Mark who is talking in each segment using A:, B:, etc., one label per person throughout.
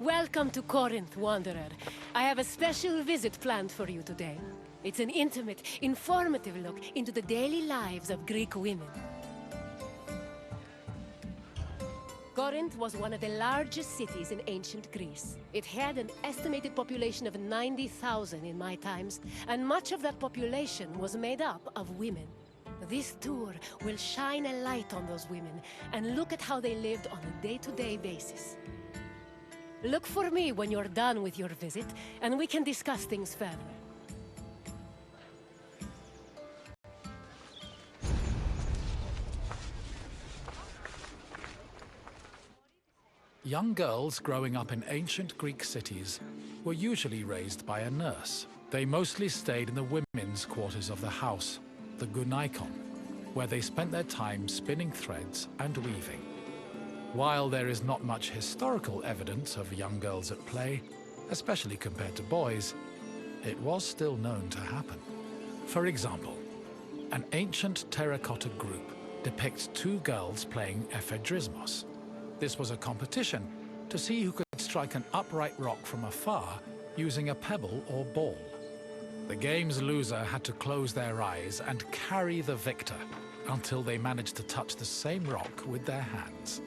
A: Welcome to Corinth, Wanderer. I have a special visit planned for you today. It's an intimate, informative look into the daily lives of Greek women. Corinth was one of the largest cities in ancient Greece. It had an estimated population of 90,000 in my times, and much of that population was made up of women. This tour will shine a light on those women and look at how they lived on a day-to-day basis. Look for me when you're done with your visit, and we can discuss things further.
B: Young girls growing up in ancient Greek cities were usually raised by a nurse. They mostly stayed in the women's quarters of the house, the gunaikon, where they spent their time spinning threads and weaving. While there is not much historical evidence of young girls at play, especially compared to boys, it was still known to happen. For example, an ancient terracotta group depicts two girls playing ephedrismos. This was a competition to see who could strike an upright rock from afar using a pebble or ball. The game's loser had to close their eyes and carry the victor until they managed to touch the same rock with their hands.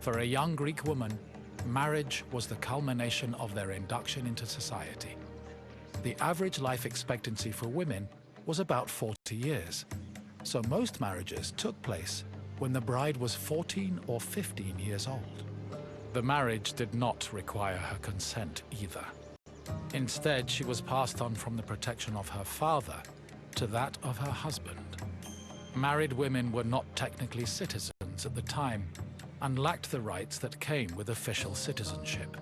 B: For a young Greek woman, marriage was the culmination of their induction into society. The average life expectancy for women was about 40 years, so most marriages took place when the bride was 14 or 15 years old. The marriage did not require her consent either. Instead, she was passed on from the protection of her father to that of her husband. Married women were not technically citizens at the time, and lacked the rights that came with official citizenship.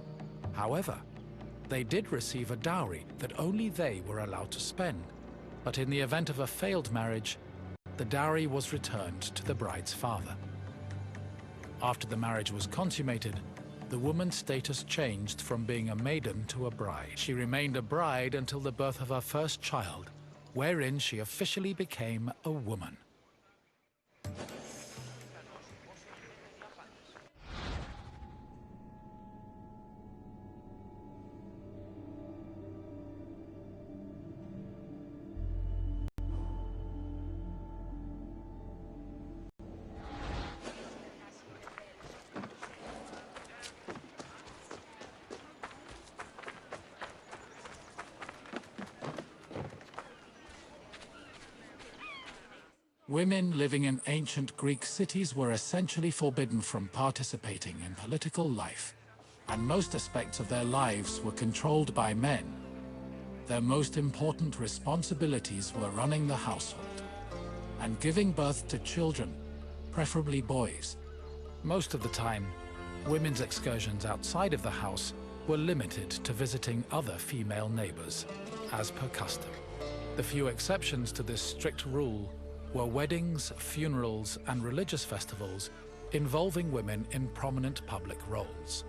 B: However, they did receive a dowry that only they were allowed to spend, but in the event of a failed marriage, the dowry was returned to the bride's father. After the marriage was consummated, the woman's status changed from being a maiden to a bride. She remained a bride until the birth of her first child, wherein she officially became a woman. Women living in ancient Greek cities were essentially forbidden from participating in political life, and most aspects of their lives were controlled by men. Their most important responsibilities were running the household and giving birth to children, preferably boys. Most of the time, women's excursions outside of the house were limited to visiting other female neighbors, as per custom. The few exceptions to this strict rule were weddings, funerals, and religious festivals involving women in prominent public roles.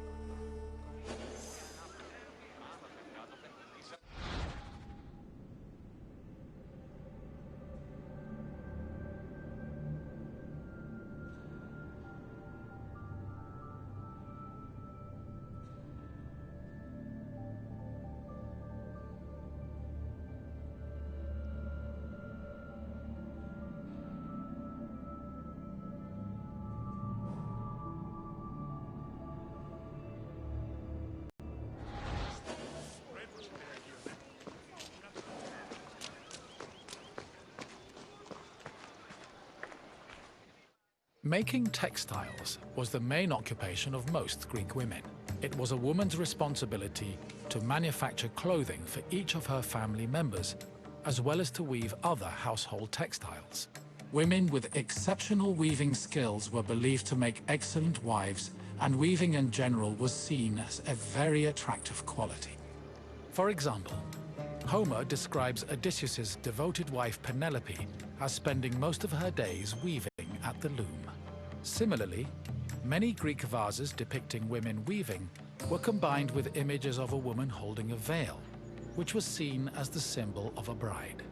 B: Making textiles was the main occupation of most Greek women. It was a woman's responsibility to manufacture clothing for each of her family members, as well as to weave other household textiles. Women with exceptional weaving skills were believed to make excellent wives, and weaving in general was seen as a very attractive quality. For example, Homer describes Odysseus's devoted wife Penelope as spending most of her days weaving at the loom. Similarly, many Greek vases depicting women weaving were combined with images of a woman holding a veil, which was seen as the symbol of a bride.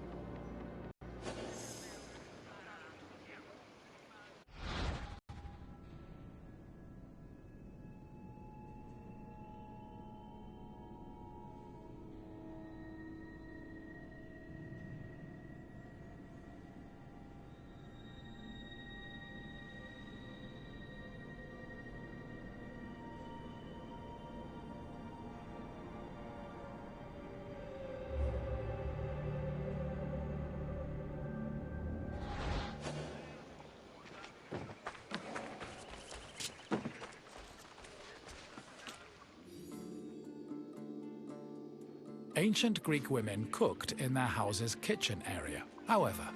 B: Ancient Greek women cooked in their house's kitchen area. However,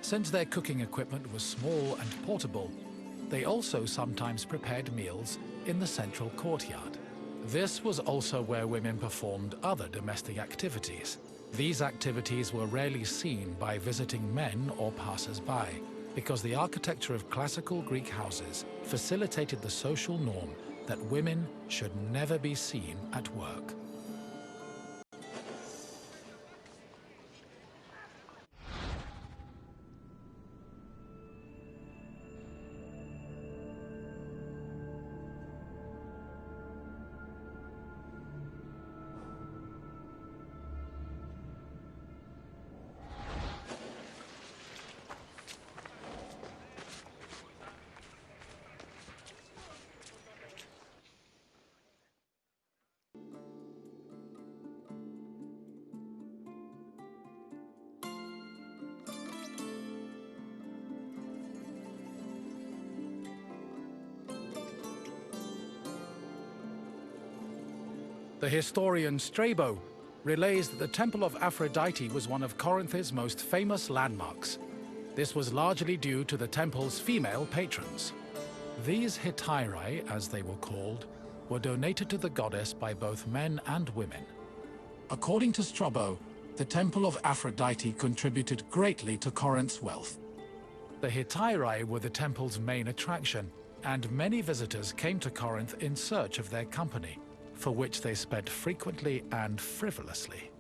B: since their cooking equipment was small and portable, they also sometimes prepared meals in the central courtyard. This was also where women performed other domestic activities. These activities were rarely seen by visiting men or passers-by, because the architecture of classical Greek houses facilitated the social norm that women should never be seen at work. The historian Strabo relays that the Temple of Aphrodite was one of Corinth's most famous landmarks. This was largely due to the temple's female patrons. These hetairai, as they were called, were donated to the goddess by both men and women. According to Strabo, the Temple of Aphrodite contributed greatly to Corinth's wealth. The hetairai were the temple's main attraction, and many visitors came to Corinth in search of their company, for which they spent frequently and frivolously.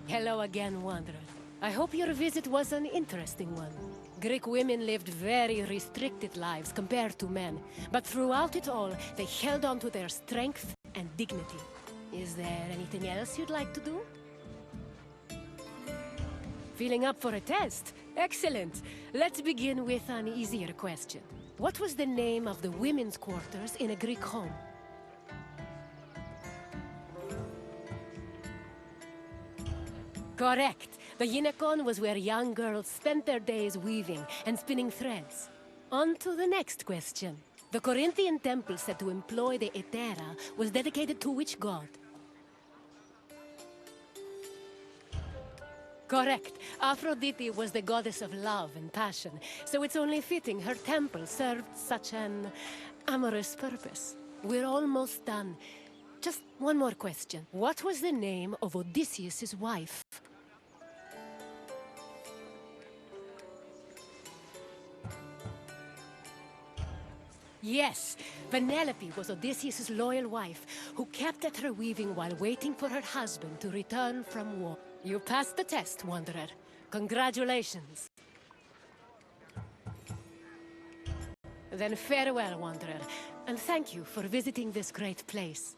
A: Hello again, Wanderer. I hope your visit was an interesting one. Greek women lived very restricted lives compared to men, but throughout it all, they held on to their strength and dignity. Is there anything else you'd like to do? Feeling up for a test? Excellent! Let's begin with an easier question. What was the name of the women's quarters in a Greek home? Correct. The gynekon was where young girls spent their days weaving and spinning threads. On to the next question. The Corinthian temple said to employ the Hetera was dedicated to which god? Correct. Aphrodite was the goddess of love and passion, so it's only fitting her temple served such an amorous purpose. We're almost done. Just one more question. What was the name of Odysseus' wife? Yes, Penelope was Odysseus' loyal wife, who kept at her weaving while waiting for her husband to return from war. You passed the test, Wanderer. Congratulations. Then farewell, Wanderer, and thank you for visiting this great place.